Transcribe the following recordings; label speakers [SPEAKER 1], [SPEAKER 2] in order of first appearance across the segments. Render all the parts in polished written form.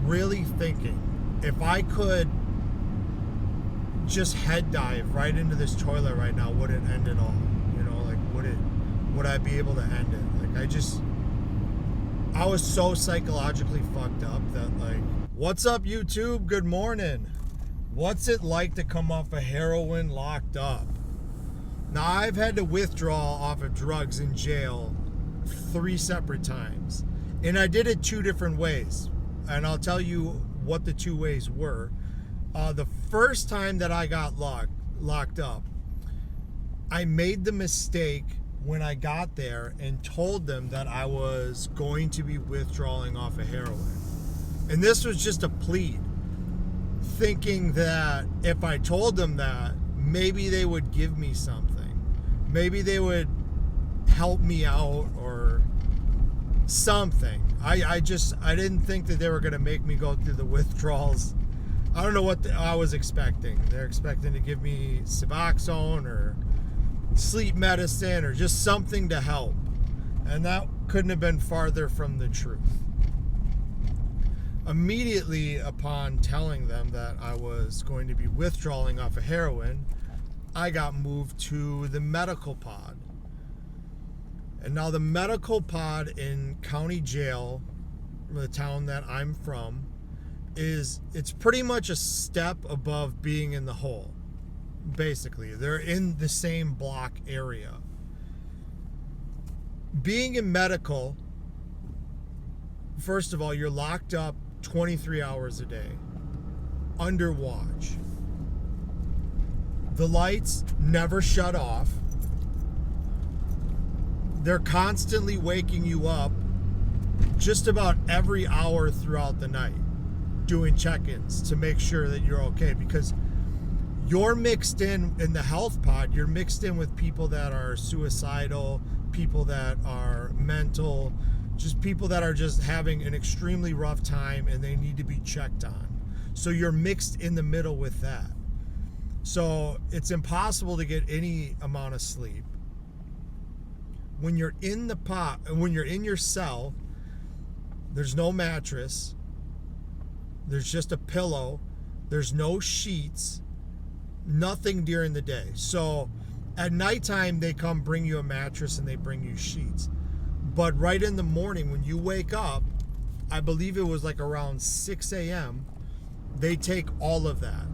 [SPEAKER 1] really thinking, if I could just head dive right into this toilet right now, would it end it all? You know, like, would I be able to end it? Like, I was so psychologically fucked up that, like, what's up, YouTube? Good morning. What's it like to come off of heroin locked up? Now, I've had to withdraw off of drugs in jail 3 separate times. And I did it 2 different ways. And I'll tell you what the 2 ways were. The first time that I got locked up, I made the mistake when I got there and told them that I was going to be withdrawing off of heroin. And this was just a plead, thinking that if I told them that, maybe they would give me something. Maybe they would help me out or something. I didn't think that they were going to make me go through the withdrawals. I don't know what I was expecting. They're expecting to give me Suboxone or sleep medicine or just something to help. And that couldn't have been farther from the truth. Immediately upon telling them that I was going to be withdrawing off of heroin, I got moved to the medical pod. And now the medical pod in county jail, the town that I'm from, it's pretty much a step above being in the hole. Basically, they're in the same block area. Being in medical, first of all, you're locked up 23 hours a day, under watch. The lights never shut off. They're constantly waking you up just about every hour throughout the night, doing check-ins to make sure that you're okay, because you're mixed in the health pod. You're mixed in with people that are suicidal, people that are mental, just people that are just having an extremely rough time and they need to be checked on. So you're mixed in the middle with that. So it's impossible to get any amount of sleep. When you're in the pod, when you're in your cell, there's no mattress. There's just a pillow. There's no sheets. Nothing during the day. So at nighttime, they come bring you a mattress and they bring you sheets. But right in the morning, when you wake up, I believe it was like around 6 a.m., they take all of that.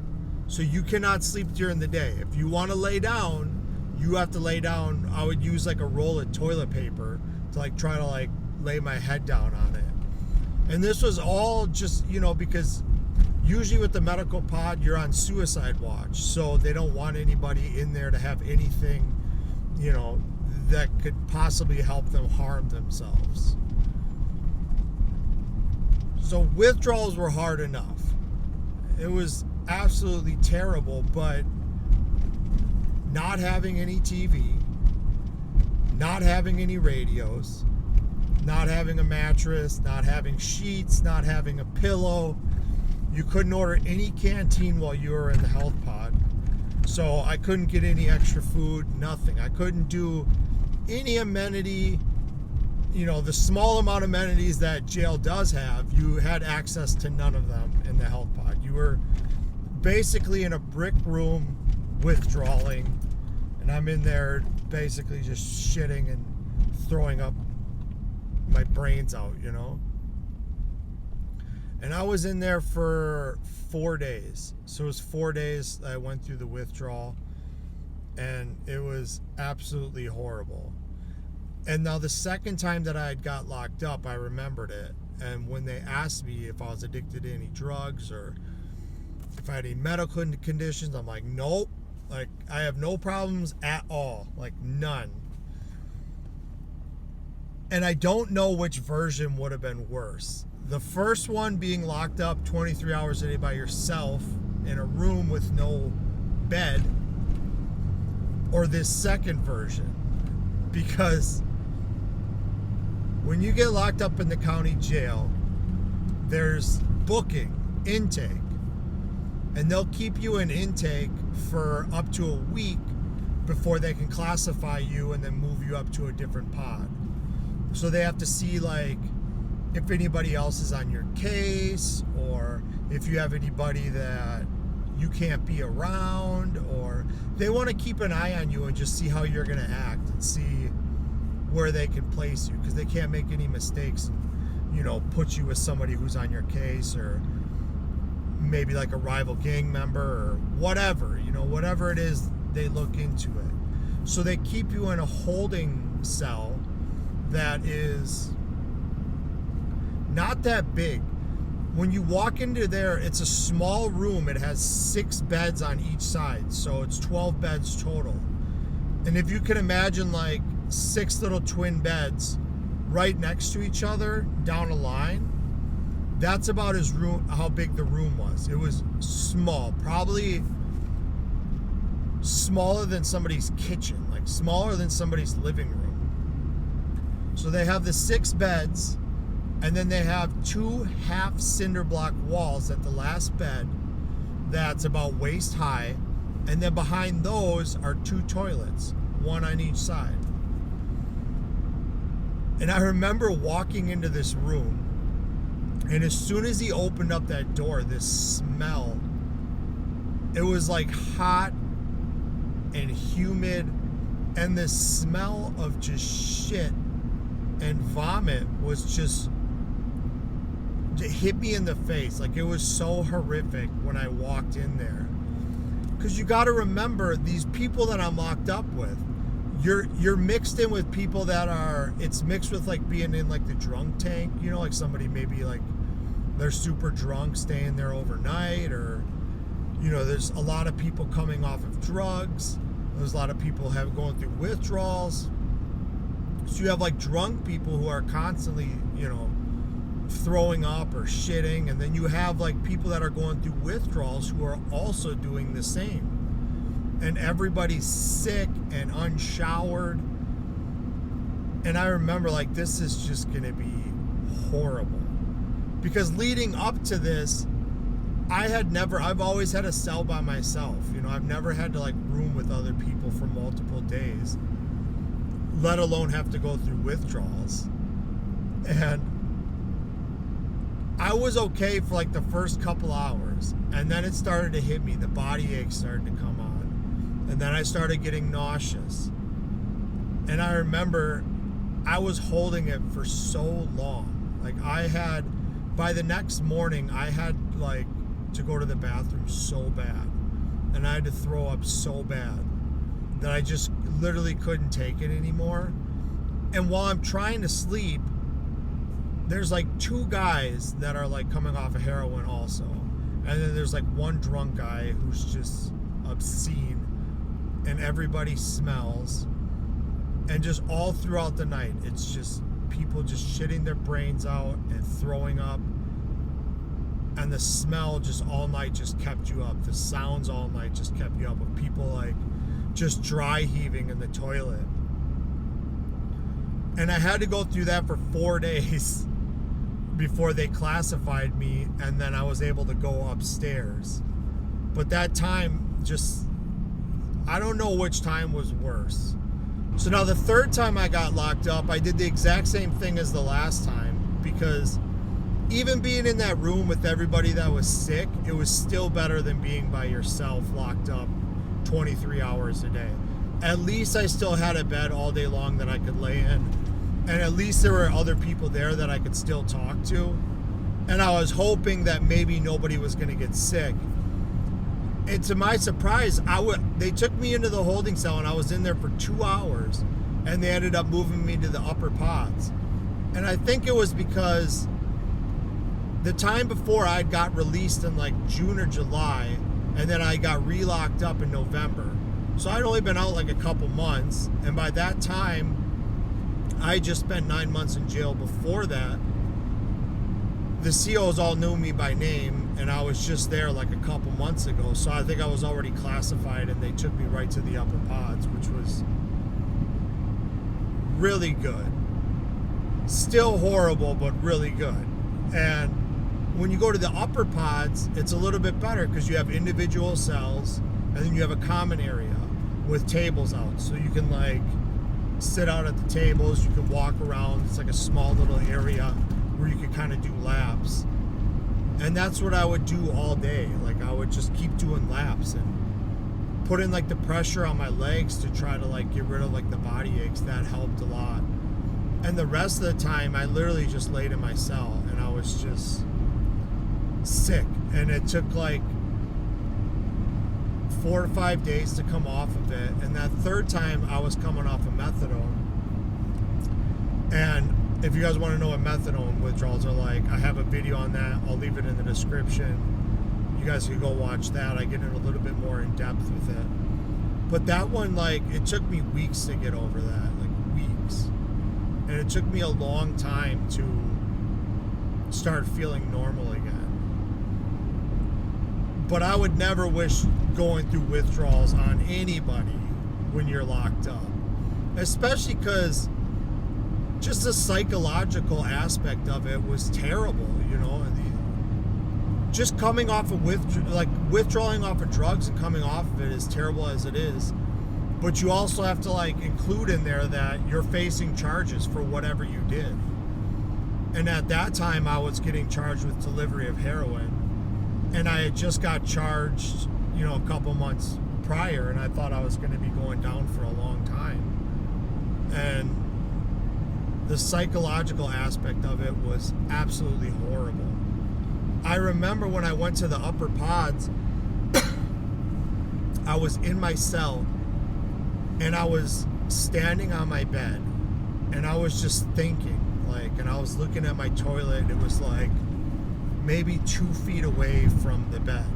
[SPEAKER 1] So you cannot sleep during the day. If you want to lay down, you have to lay down. I would use like a roll of toilet paper to like try to like lay my head down on it. And this was all just, because usually with the medical pod, you're on suicide watch. So they don't want anybody in there to have anything, that could possibly help them harm themselves. So withdrawals were hard enough. It was absolutely terrible, but not having any TV, not having any radios, not having a mattress, not having sheets, not having a pillow. You couldn't order any canteen while you were in the health pod. So I couldn't get any extra food, nothing. I couldn't do any amenity, the small amount of amenities that jail does have. You had access to none of them in the health pod. You were basically in a brick room withdrawing, and I'm in there basically just shitting and throwing up my brains out, And I was in there for 4 days. So it was 4 days that I went through the withdrawal, and it was absolutely horrible. And now the second time that I had got locked up, I remembered it. And when they asked me if I was addicted to any drugs or if I had any medical conditions, I'm like, nope. Like, I have no problems at all. Like, none. And I don't know which version would have been worse. The first one being locked up 23 hours a day by yourself in a room with no bed, or this second version. Because when you get locked up in the county jail, there's booking, intake. And they'll keep you in intake for up to a week before they can classify you and then move you up to a different pod. So they have to see, like, if anybody else is on your case, or if you have anybody that you can't be around, or they want to keep an eye on you and just see how you're going to act and see where they can place you, because they can't make any mistakes and, you know, put you with somebody who's on your case, or maybe like a rival gang member or whatever, you know, whatever it is, they look into it. So they keep you in a holding cell that is not that big. When you walk into there, it's a small room. It has 6 beds on each side, so it's 12 beds total. And if you can imagine like 6 little twin beds right next to each other down a line, that's about how big the room was. It was small, probably smaller than somebody's kitchen, like smaller than somebody's living room. So they have the 6 beds, and then they have 2 half cinder block walls at the last bed that's about waist high, and then behind those are 2 toilets, one on each side. And I remember walking into this room, and as soon as he opened up that door, this smell, it was like hot and humid, and the smell of just shit and vomit was just, it hit me in the face. Like, it was so horrific when I walked in there. Because you got to remember, these people that I'm locked up with, you're mixed in with people that are, it's mixed with like being in like the drunk tank, you know, like somebody maybe like they're super drunk staying there overnight, or, you know, there's a lot of people coming off of drugs. There's a lot of people going through withdrawals. So you have like drunk people who are constantly, you know, throwing up or shitting, and then you have like people that are going through withdrawals who are also doing the same. And everybody's sick and unshowered. And I remember like, this is just gonna be horrible. Because leading up to this, I've always had a cell by myself. You know, I've never had to like room with other people for multiple days, let alone have to go through withdrawals. And I was okay for like the first couple hours, and then it started to hit me. The body ache started to come on. And then I started getting nauseous. And I remember I was holding it for so long. Like, by the next morning, I had like to go to the bathroom so bad. And I had to throw up so bad that I just literally couldn't take it anymore. And while I'm trying to sleep, there's like 2 guys that are like coming off of heroin also. And then there's like one drunk guy who's just obscene. And everybody smells, and just all throughout the night, it's just people just shitting their brains out and throwing up, and the smell just all night just kept you up. The sounds all night just kept you up, of people like just dry heaving in the toilet. And I had to go through that for 4 days before they classified me, and then I was able to go upstairs. But that time, just, I don't know which time was worse. So now the third time I got locked up, I did the exact same thing as the last time, because even being in that room with everybody that was sick, it was still better than being by yourself locked up 23 hours a day. At least I still had a bed all day long that I could lay in, and at least there were other people there that I could still talk to. And I was hoping that maybe nobody was going to get sick. And to my surprise, they took me into the holding cell, and I was in there for 2 hours, and they ended up moving me to the upper pods. And I think it was because the time before I got released in like June or July, and then I got re-locked up in November. So I'd only been out like a couple months, and by that time, I just spent 9 months in jail before that. The COs all knew me by name, and I was just there like a couple months ago, so I think I was already classified, and they took me right to the upper pods, which was really good. Still horrible, but really good. And when you go to the upper pods, it's a little bit better because you have individual cells, and then you have a common area with tables out, so you can like sit out at the tables, you can walk around. It's like a small little area where you could kind of do laps. And that's what I would do all day. Like, I would just keep doing laps and put in like the pressure on my legs to try to like get rid of like the body aches. That helped a lot. And the rest of the time, I literally just laid in my cell and I was just sick. And it took like 4 to 5 days to come off of it. And that third time, I was coming off of methadone. And if you guys want to know what methadone withdrawals are like, I have a video on that. I'll leave it in the description. You guys can go watch that. I get in a little bit more in depth with it. But that one, like, it took me weeks to get over that. Like, weeks. And it took me a long time to start feeling normal again. But I would never wish going through withdrawals on anybody when you're locked up. Especially because just the psychological aspect of it was terrible, you know. Just coming off of withdrawing off of drugs and coming off of it, as terrible as it is. But you also have to like include in there that you're facing charges for whatever you did. And at that time, I was getting charged with delivery of heroin. And I had just got charged, you know, a couple months prior, and I thought I was going to be going down for a long time. And the psychological aspect of it was absolutely horrible. I remember when I went to the upper pods, I was in my cell, and I was standing on my bed, and I was just thinking, like, and I was looking at my toilet, and it was like maybe 2 feet away from the bed,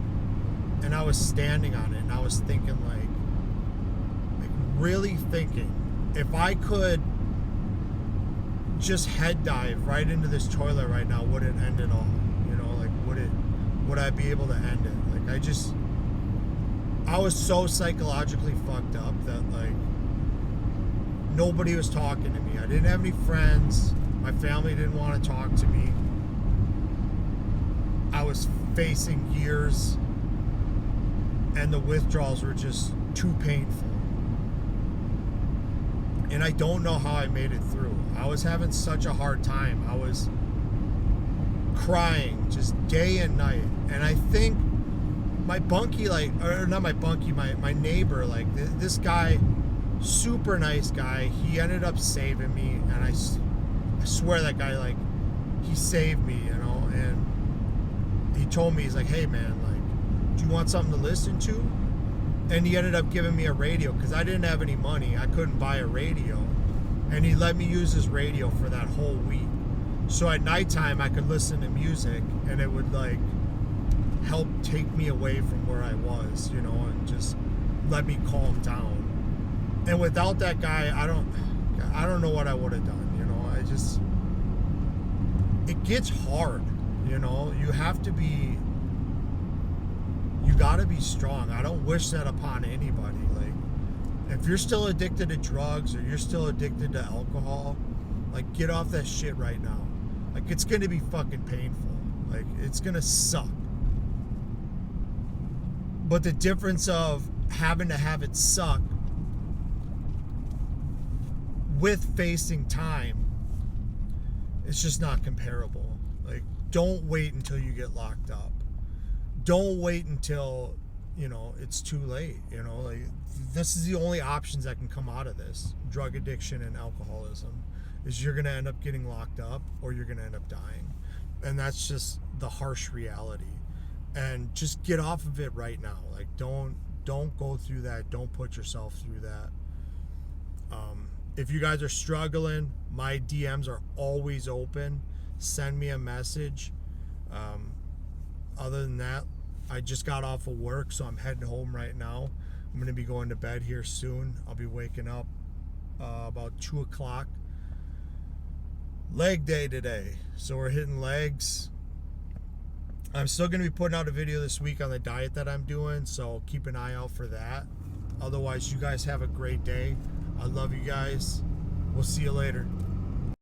[SPEAKER 1] and I was standing on it, and I was thinking, like really thinking, if I could just head dive right into this toilet right now, would it end it all? You know, like, would I be able to end it? Like, I was so psychologically fucked up that like nobody was talking to me. I didn't have any friends. My family didn't want to talk to me. I was facing years, and the withdrawals were just too painful. And I don't know how I made it through. I was having such a hard time. I was crying just day and night. And I think my bunkie, like, or not my bunkie, my neighbor, like, this guy, super nice guy, he ended up saving me. And I swear that guy, like, he saved me, you know. And he told me, he's like, hey man, like, do you want something to listen to? And he ended up giving me a radio because I didn't have any money. I couldn't buy a radio. And he let me use his radio for that whole week. So at nighttime, I could listen to music, and it would like help take me away from where I was, you know, and just let me calm down. And without that guy, I don't know what I would have done, you know. It gets hard, you know. You gotta be strong. I don't wish that upon anybody. Like, if you're still addicted to drugs or you're still addicted to alcohol, like, get off that shit right now. Like, it's gonna be fucking painful. Like, it's gonna suck. But the difference of having to have it suck with facing time, it's just not comparable. Like, don't wait until you get locked up. Don't wait until, you know, it's too late. You know, like, this is the only options that can come out of this. Drug addiction and alcoholism is you're going to end up getting locked up or you're going to end up dying. And that's just the harsh reality. And just get off of it right now. Like, don't go through that. Don't put yourself through that. If you guys are struggling, my DMs are always open. Send me a message. Other than that, I just got off of work, so I'm heading home right now. I'm going to be going to bed here soon. I'll be waking up about 2 o'clock. Leg day today, so we're hitting legs. I'm still going to be putting out a video this week on the diet that I'm doing, so keep an eye out for that. Otherwise, you guys have a great day. I love you guys. We'll see you later.